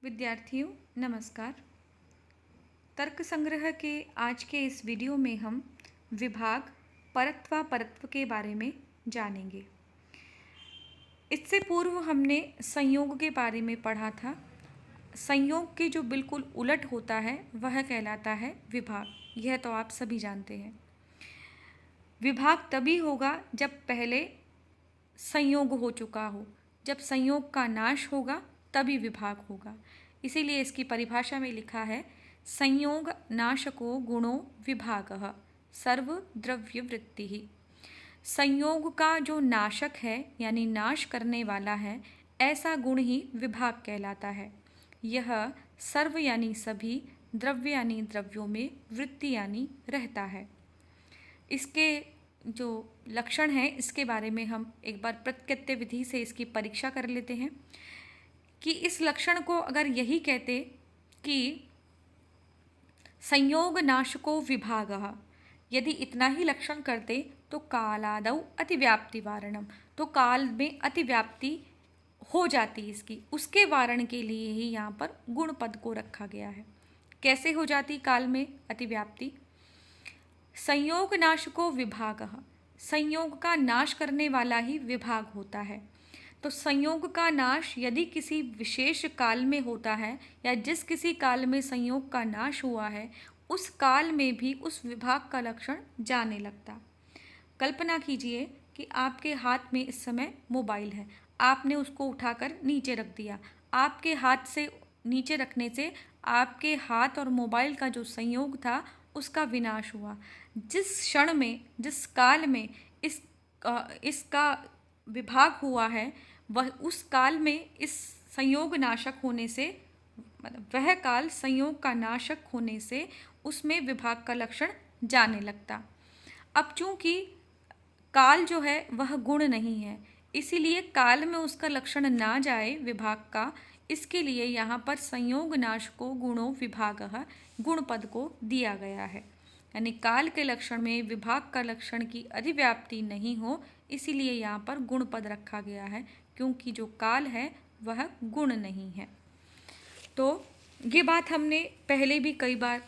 विद्यार्थियों नमस्कार। तर्क संग्रह के आज के इस वीडियो में हम विभाग परत्वापरत्व के बारे में जानेंगे। इससे पूर्व हमने संयोग के बारे में पढ़ा था। संयोग के जो बिल्कुल उलट होता है वह कहलाता है विभाग। यह तो आप सभी जानते हैं। विभाग तभी होगा जब पहले संयोग हो चुका हो। जब संयोग का नाश होगा तभी विभाग होगा। इसीलिए इसकी परिभाषा में लिखा है संयोग नाशको गुणो विभागः सर्वद्रव्य वृत्ति ही। संयोग का जो नाशक है यानी नाश करने वाला है, ऐसा गुण ही विभाग कहलाता है। यह सर्व यानी सभी, द्रव्य यानी द्रव्यों में, वृत्ति यानी रहता है। इसके जो लक्षण हैं इसके बारे में हम एक बार प्रत्यक्ष विधि से इसकी परीक्षा कर लेते हैं कि इस लक्षण को अगर यही कहते कि संयोग नाशको विभागः, यदि इतना ही लक्षण करते तो कालादौ अतिव्याप्ति वारणम, तो काल में अतिव्याप्ति हो जाती इसकी, उसके वारण के लिए ही यहाँ पर गुण पद को रखा गया है। कैसे हो जाती काल में अतिव्याप्ति? संयोग नाशको विभागः, संयोग का नाश करने वाला ही विभाग होता है। तो संयोग का नाश यदि किसी विशेष काल में होता है या जिस किसी काल में संयोग का नाश हुआ है उस काल में भी उस विभाग का लक्षण जाने लगता। कल्पना कीजिए कि आपके हाथ में इस समय मोबाइल है, आपने उसको उठाकर नीचे रख दिया। आपके हाथ से नीचे रखने से आपके हाथ और मोबाइल का जो संयोग था उसका विनाश हुआ। जिस क्षण में, जिस काल में इसका विभाग हुआ है वह उस काल में इस संयोग नाशक होने से, मतलब वह काल संयोग का नाशक होने से उसमें विभाग का लक्षण जाने लगता। अब चूंकि काल जो है वह गुण नहीं है, इसीलिए काल में उसका लक्षण ना जाए विभाग का, इसके लिए यहाँ पर संयोग नाश को गुणों विभागः गुण पद को दिया गया है। यानी काल के लक्षण में विभाग का लक्षण की अधिव्याप्ति नहीं हो, इसीलिए यहाँ पर गुण पद रखा गया है, क्योंकि जो काल है वह गुण नहीं है। तो ये बात हमने पहले भी कई बार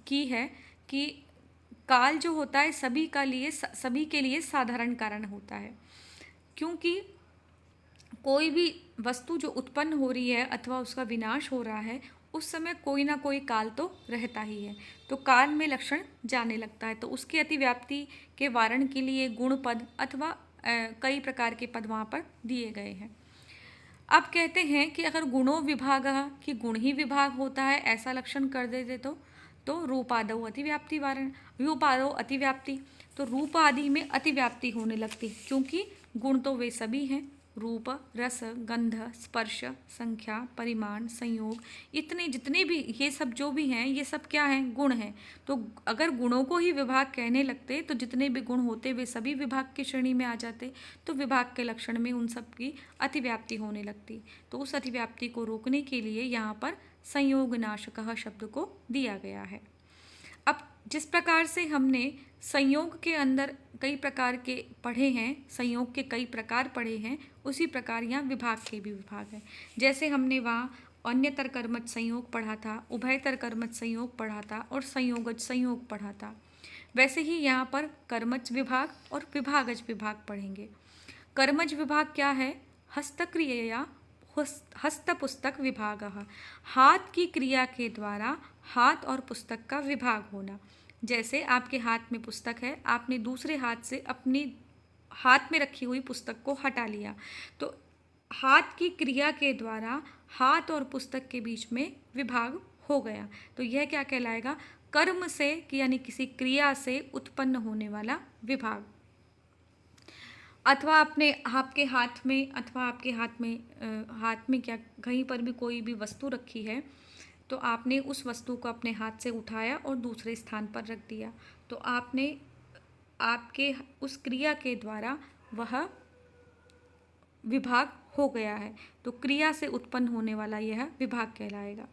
की है कि काल जो होता है सभी के लिए साधारण कारण होता है, क्योंकि कोई भी वस्तु जो उत्पन्न हो रही है अथवा उसका विनाश हो रहा है उस समय कोई ना कोई काल तो रहता ही है। तो काल में लक्षण जाने लगता है, तो उसकी अतिव्याप्ति के वारण के लिए गुण पद अथवा कई प्रकार के पद वहाँ पर दिए गए हैं। अब कहते हैं कि अगर गुणों विभागः, कि गुण ही विभाग होता है, ऐसा लक्षण कर देते तो रूपादौ अतिव्याप्ति वारण, रूपादौ अतिव्याप्ति, तो रूप आदि में अतिव्याप्ति होने लगती, क्योंकि गुण तो वे सभी हैं। रूप, रस, गंध, स्पर्श, संख्या, परिमाण, संयोग, इतने जितने भी ये सब जो भी हैं ये सब क्या हैं? गुण हैं। तो अगर गुणों को ही विभाग कहने लगते तो जितने भी गुण होते वे सभी विभाग की श्रेणी में आ जाते, तो विभाग के लक्षण में उन सब की अतिव्याप्ति होने लगती। तो उस अतिव्याप्ति को रोकने के लिए यहाँ पर संयोग नाशकः शब्द को दिया गया है। अब जिस प्रकार से हमने संयोग के अंदर कई प्रकार के पढ़े हैं, संयोग के कई प्रकार पढ़े हैं, उसी प्रकार यहाँ विभाग के भी विभाग हैं। जैसे हमने वहाँ अन्यतर कर्मज संयोग पढ़ा था, उभयतर कर्मज संयोग पढ़ा था और संयोगज संयोग पढ़ा था, वैसे ही यहाँ पर कर्मज विभाग और विभागज विभाग पढ़ेंगे। कर्मज विभाग क्या है? हस्तक्रियया हस्तपुस्तक विभागः, हाथ की क्रिया के द्वारा हाथ और पुस्तक का विभाग होना। जैसे आपके हाथ में पुस्तक है, आपने दूसरे हाथ से अपने हाथ में रखी हुई पुस्तक को हटा लिया, तो हाथ की क्रिया के द्वारा हाथ और पुस्तक के बीच में विभाग हो गया। तो यह क्या कहलाएगा? कर्म से, यानी किसी क्रिया से उत्पन्न होने वाला विभाग। अथवा आपके हाथ में, अथवा आपके हाथ में क्या, कहीं पर भी कोई भी वस्तु रखी है तो आपने उस वस्तु को अपने हाथ से उठाया और दूसरे स्थान पर रख दिया, तो आपके उस क्रिया के द्वारा वह विभाग हो गया है। तो क्रिया से उत्पन्न होने वाला यह विभाग कहलाएगा।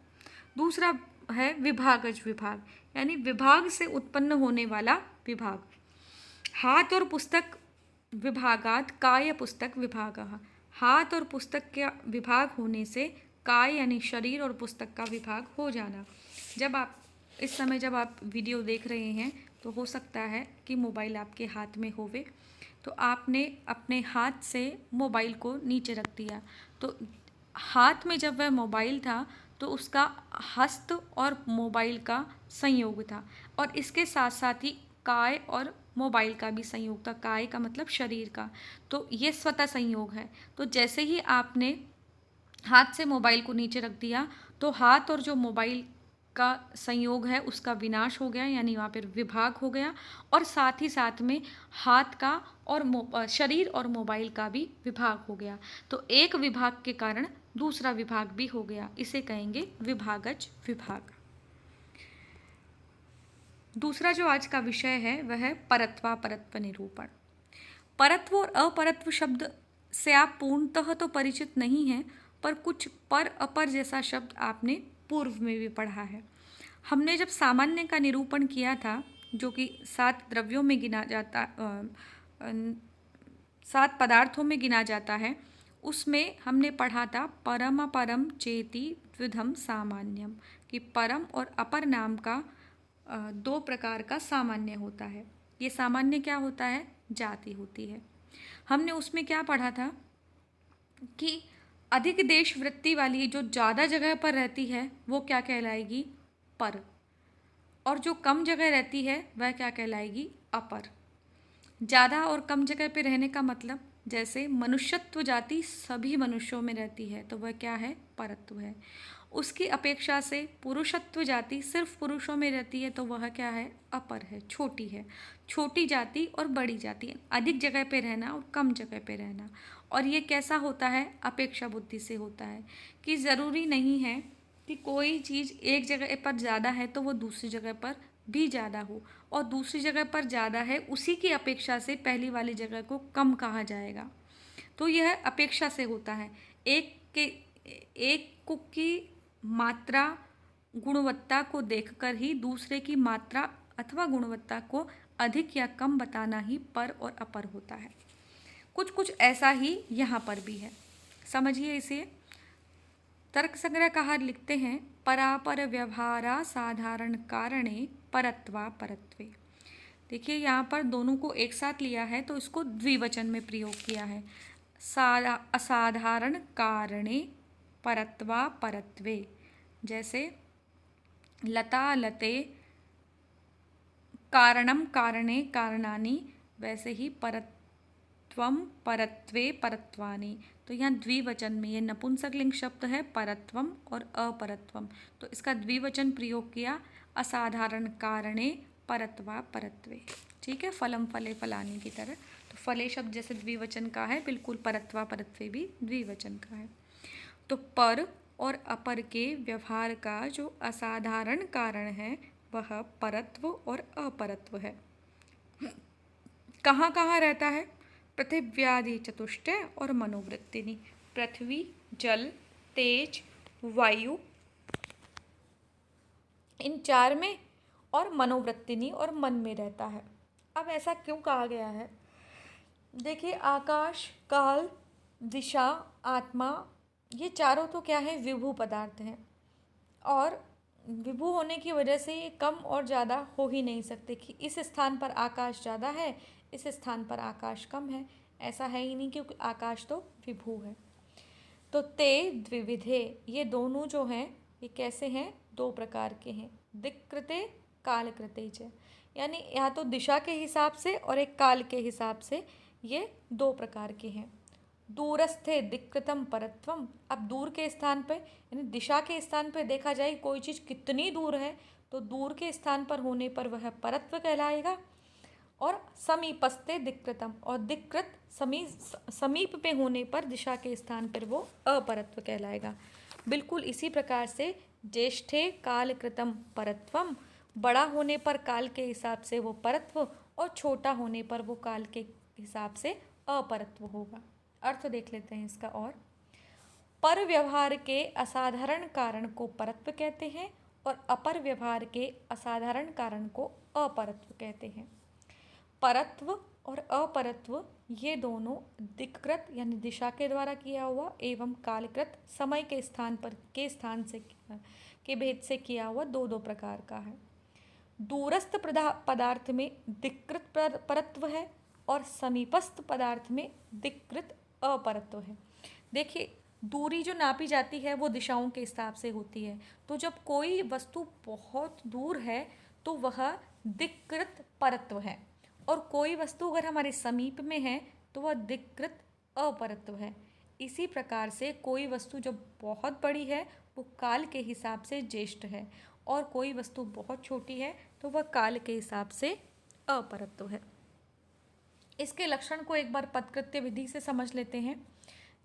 दूसरा है विभागज विभाग, यानी विभाग से उत्पन्न होने वाला विभाग। हाथ और पुस्तक विभागात काय पुस्तक विभागः, हाथ और पुस्तक के विभाग होने से काय यानी शरीर और पुस्तक का विभाग हो जाना। इस समय जब आप वीडियो देख रहे हैं तो हो सकता है कि मोबाइल आपके हाथ में होवे, तो आपने अपने हाथ से मोबाइल को नीचे रख दिया, तो हाथ में जब वह मोबाइल था तो उसका हस्त और मोबाइल का संयोग था, और इसके साथ साथ ही काय और मोबाइल का भी संयोग था। काय का मतलब शरीर का, तो ये स्वतः संयोग है। तो जैसे ही आपने हाथ से मोबाइल को नीचे रख दिया तो हाथ और जो मोबाइल का संयोग है उसका विनाश हो गया, यानी वहाँ पर विभाग हो गया, और साथ ही साथ में हाथ का और शरीर और मोबाइल का भी विभाग हो गया। तो एक विभाग के कारण दूसरा विभाग भी हो गया, इसे कहेंगे विभागज विभाग। दूसरा जो आज का विषय है वह है परत्वापरत्व निरूपण। परत्व और अपरत्व शब्द से आप पूर्णतः तो परिचित नहीं हैं, पर कुछ पर अपर जैसा शब्द आपने पूर्व में भी पढ़ा है। हमने जब सामान्य का निरूपण किया था, जो कि 7 द्रव्यों में गिना जाता 7 पदार्थों में गिना जाता है, उसमें हमने पढ़ा था परम अपरम चेति द्विधम सामान्यम, कि परम और अपर नाम का 2 प्रकार का सामान्य होता है। ये सामान्य क्या होता है? जाति होती है। हमने उसमें क्या पढ़ा था कि अधिक देश वृत्ति वाली जो ज़्यादा जगह पर रहती है वो क्या कहलाएगी? पर। और जो कम जगह रहती है वह क्या कहलाएगी? अपर। ज़्यादा और कम जगह पे रहने का मतलब, जैसे मनुष्यत्व जाति सभी मनुष्यों में रहती है तो वह क्या है? परत्व है। उसकी अपेक्षा से पुरुषत्व जाति सिर्फ पुरुषों में रहती है तो वह क्या है? अपर है, छोटी है। छोटी जाति और बड़ी जाति, अधिक जगह पे रहना और कम जगह पे रहना। और ये कैसा होता है? अपेक्षा बुद्धि से होता है, कि ज़रूरी नहीं है कि कोई चीज़ एक जगह पर ज़्यादा है तो वो दूसरी जगह पर भी ज़्यादा हो, और दूसरी जगह पर ज़्यादा है उसी की अपेक्षा से पहली वाली जगह को कम कहा जाएगा। तो यह अपेक्षा से होता है। एक की मात्रा गुणवत्ता को देखकर ही दूसरे की मात्रा अथवा गुणवत्ता को अधिक या कम बताना ही पर और अपर होता है। कुछ ऐसा ही यहाँ पर भी है, समझिए इसे। तर्क संग्रहकार लिखते हैं, परापर व्यवहारा साधारण कारणे परत्वा परत्वे। देखिए यहाँ पर दोनों को एक साथ लिया है तो इसको द्विवचन में प्रयोग किया है। असाधारण कारणे परत्वा परत्वे, जैसे लता लते कारणम कारणे कारणानि, वैसे ही परत्वम परत्वे परत्वानि। तो यहाँ द्विवचन में, ये नपुंसकलिंग शब्द है परत्वम और अपरत्वम, तो इसका द्विवचन प्रयोग किया, असाधारण कारणे परत्वा परत्वे। ठीक है, फलम फले फलानी की तरह। तो फले शब्द जैसे द्विवचन का है, बिल्कुल परत्वा परत्वे भी द्विवचन का है। तो पर और अपर के व्यवहार का जो असाधारण कारण है वह परत्व और अपरत्व है। कहाँ कहाँ रहता है? पृथिव्यादि चतुष्टय और मनोवृत्तिनि। पृथ्वी, जल, तेज, वायु, इन 4 में, और मनोवृत्तिनि और मन में रहता है। अब ऐसा क्यों कहा गया है? देखिए, आकाश, काल, दिशा, आत्मा, ये चारों तो क्या है? विभू पदार्थ हैं, और विभू होने की वजह से ये कम और ज़्यादा हो ही नहीं सकते कि इस स्थान पर आकाश ज़्यादा है, इस स्थान पर आकाश कम है। ऐसा है ही नहीं, क्योंकि आकाश तो विभू है। तो ते द्विविधे, ये दोनों जो हैं ये कैसे हैं? 2 प्रकार के हैं, दिक्कृते कालकृते च, यानी या तो दिशा के हिसाब से और एक काल के हिसाब से, ये 2 प्रकार के हैं। दूरस्थे दिक्कृतम परत्वम, अब दूर के स्थान पे यानी दिशा के स्थान पे देखा जाए कोई चीज़ कितनी दूर है तो दूर के स्थान पर होने पर वह परत्व कहलाएगा। और समीपस्थे दिक्कृतम, और दिक्कृत समीप पे होने पर दिशा के स्थान पर वो अपरत्व कहलाएगा। बिल्कुल इसी प्रकार से ज्येष्ठे कालकृतम परत्वम, बड़ा होने पर काल के हिसाब से वो परत्व, और छोटा होने पर वो काल के हिसाब से अपरत्व होगा। अर्थ देख लेते हैं इसका। और पर व्यवहार के असाधारण कारण को परत्व कहते हैं, और अपर व्यवहार के असाधारण कारण को अपरत्व कहते हैं। परत्व और अपरत्व ये दोनों दिक्कृत यानी दिशा के द्वारा किया हुआ एवं कालकृत समय के स्थान से के भेद से किया हुआ दो दो प्रकार का है। दूरस्थ पदार्थ में दिक्कृत परत्व है और समीपस्थ पदार्थ में दिक्कृत अपरत्व है। देखिए, दूरी जो नापी जाती है वो दिशाओं के हिसाब से होती है। तो जब कोई वस्तु बहुत दूर है तो वह दिक्कृत परत्व है, और कोई वस्तु अगर हमारे समीप में है तो वह दिक्कृत अपरत्व है। इसी प्रकार से कोई वस्तु जब बहुत बड़ी है वो काल के हिसाब से ज्येष्ठ है, और कोई वस्तु बहुत छोटी है तो वह काल के हिसाब से अपरत्व है। इसके लक्षण को एक बार पदकृत्य विधि से समझ लेते हैं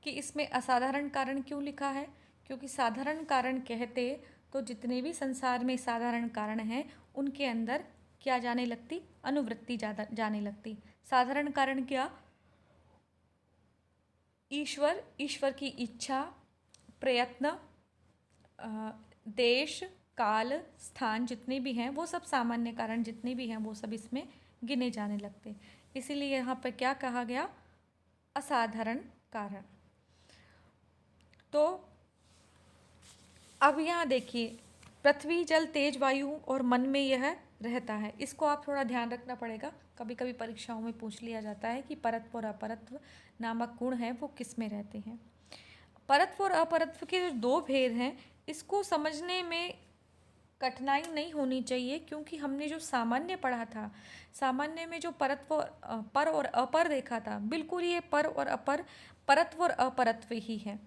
कि इसमें असाधारण कारण क्यों लिखा है। क्योंकि साधारण कारण कहते तो जितने भी संसार में साधारण कारण हैं उनके अंदर क्या जाने लगती, अनुवृत्ति ज़्यादा जाने लगती। साधारण कारण क्या, ईश्वर की इच्छा, प्रयत्न, देश, काल, स्थान जितने भी हैं वो सब सामान्य कारण जितने भी हैं वो सब इसमें गिने जाने लगते। इसीलिए यहाँ पर क्या कहा गया, असाधारण कारण। तो अब यहाँ देखिए, पृथ्वी, जल, तेज, वायु और मन में यह रहता है। इसको आप थोड़ा ध्यान रखना पड़ेगा। कभी कभी परीक्षाओं में पूछ लिया जाता है कि परत्व और अपरत्व नामक गुण हैं वो किस में रहते हैं। परत्व और अपरत्व के जो दो भेद हैं इसको समझने में कठिनाई नहीं होनी चाहिए, क्योंकि हमने जो सामान्य पढ़ा था, सामान्य में जो परत्व पर और अपर देखा था, बिल्कुल ये पर और अपर, परत्व और अपरत्व ही है।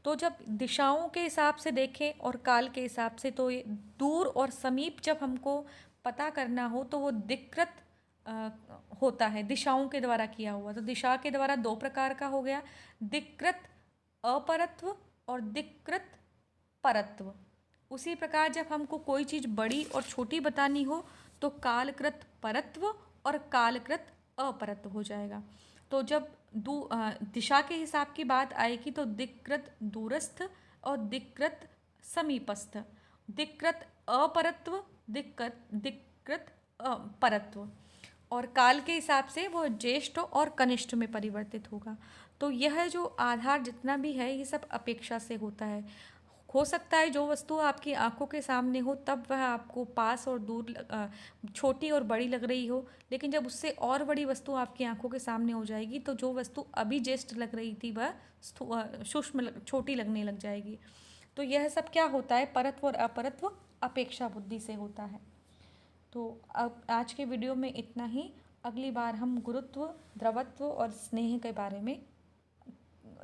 तो जब दिशाओं के हिसाब से देखें और काल के हिसाब से, तो ये दूर और समीप जब हमको पता करना हो तो वो दिक्कृत होता है, दिशाओं के द्वारा किया हुआ। तो दिशा के द्वारा दो प्रकार का हो गया, दिक्कृत अपरत्व और दिक्कृत परत्व। उसी प्रकार जब हमको कोई चीज़ बड़ी और छोटी बतानी हो तो कालकृत परत्व और कालकृत अपरत्व हो जाएगा। तो जब दिशा के हिसाब की बात आएगी तो दिक्कृत दूरस्थ और दिक्कृत समीपस्थ, दिक्कृत अपरत्व, दिक्कृत परत्व, और काल के हिसाब से वो ज्येष्ठ और कनिष्ठ में परिवर्तित होगा। तो यह जो आधार जितना भी है ये सब अपेक्षा से होता है। हो सकता है जो वस्तु आपकी आंखों के सामने हो तब वह आपको पास और दूर छोटी और बड़ी लग रही हो, लेकिन जब उससे और बड़ी वस्तु आपकी आंखों के सामने हो जाएगी तो जो वस्तु अभी ज्येष्ठ लग रही थी वह सूक्ष्म छोटी लगने लग जाएगी। तो यह सब क्या होता है, परत्व और अपरत्व अपेक्षा बुद्धि से होता है। तो अब आज के वीडियो में इतना ही। अगली बार हम गुरुत्व, द्रवत्व और स्नेह के बारे में,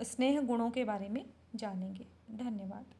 स्नेह गुणों के बारे में जानेंगे। धन्यवाद।